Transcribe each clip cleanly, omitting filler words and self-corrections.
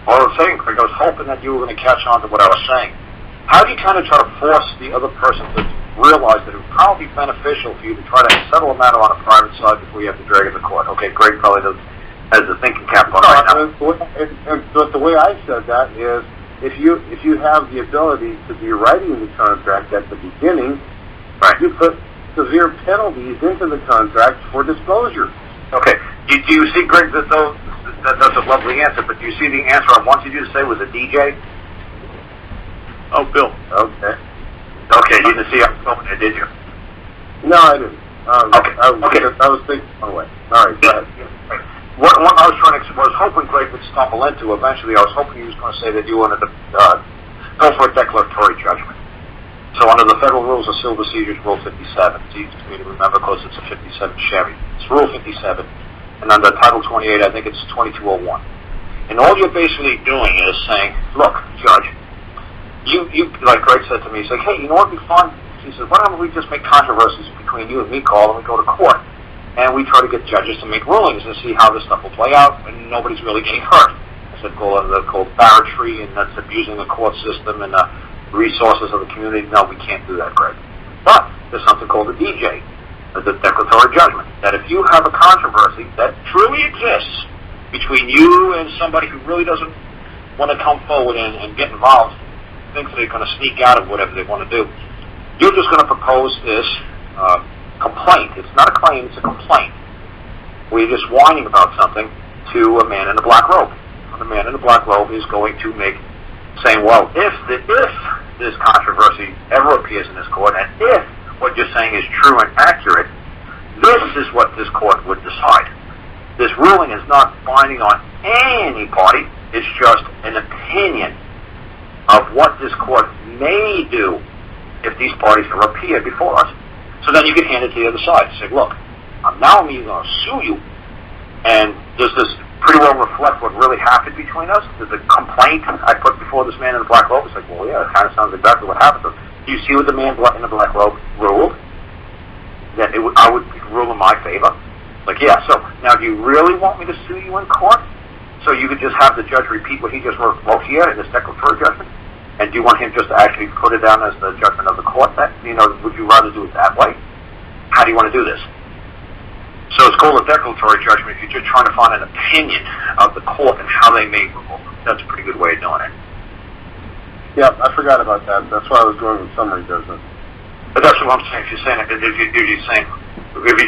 Well, I was saying, Craig, I was hoping that you were going to catch on to what I was saying. How do you kind of try to force the other person to realize that it would probably be beneficial for you to try to settle a matter on a private side before you have to drag it to court? Okay, Greg probably has the thinking cap on right now. But the way I said that is, if you have the ability to be writing the contract at the beginning, right, you put severe penalties into the contract for disclosure. Okay. Do you see, Greg, that's a lovely answer, but do you see the answer I wanted you to say was a DJ? Oh, Bill. Okay. Okay, you didn't see how I was going there, did you? No, I didn't. Okay. I was thinking, oh wait. All right, go ahead. What I was hoping Greg would stumble into eventually, I was hoping he was going to say that you wanted to go for a declaratory judgment. So under the Federal Rules of Civil Procedure, Rule 57, it's easy for me to remember because it's a 57 Chevy. It's Rule 57, and under Title 28, I think it's 2201. And all you're basically doing is saying, look, Judge, you like Greg said to me, he's like, hey, you know what would be fun? He says, why don't we just make controversies between you and me, Karl, and we go to court, and we try to get judges to make rulings and see how this stuff will play out, and nobody's really getting hurt. I said, called barratry, and that's abusing the court system and the resources of the community. No, we can't do that, Greg. But there's something called a DJ, the declaratory judgment, that if you have a controversy that truly exists between you and somebody who really doesn't want to come forward and get involved, thinks they're going to sneak out of whatever they want to do, you're just going to propose this complaint. It's not a claim, it's a complaint, where you're just whining about something to a man in a black robe. And the man in the black robe is going to saying, well, if this controversy ever appears in this court, and if what you're saying is true and accurate, this is what this court would decide. This ruling is not binding on any party. It's just an opinion of what this court may do if these parties ever appear before us. So then you can hand it to the other side. Say, look, now I'm either going to sue you, and does this pretty well reflect what really happened between us? Does the complaint I put before this man in the black robe, it's like, well, yeah, it kind of sounds exactly what happened to him. Do you see what the man in the black robe ruled? That I would rule in my favor? Like, yeah, so now do you really want me to sue you in court? So you could just have the judge repeat what he just wrote here in this declaratory judgment? And do you want him just to actually put it down as the judgment of the court? Would you rather do it that way? How do you want to do this? So it's called a declaratory judgment if you're just trying to find an opinion of the court and how they may rule. That's a pretty good way of doing it. Yeah, I forgot about that. That's why I was going with summary judgment. But that's what I'm saying. If you're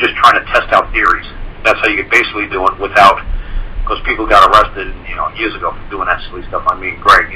just trying to test out theories, that's how you could basically do it without, because people got arrested, years ago for doing that silly stuff on me and Greg.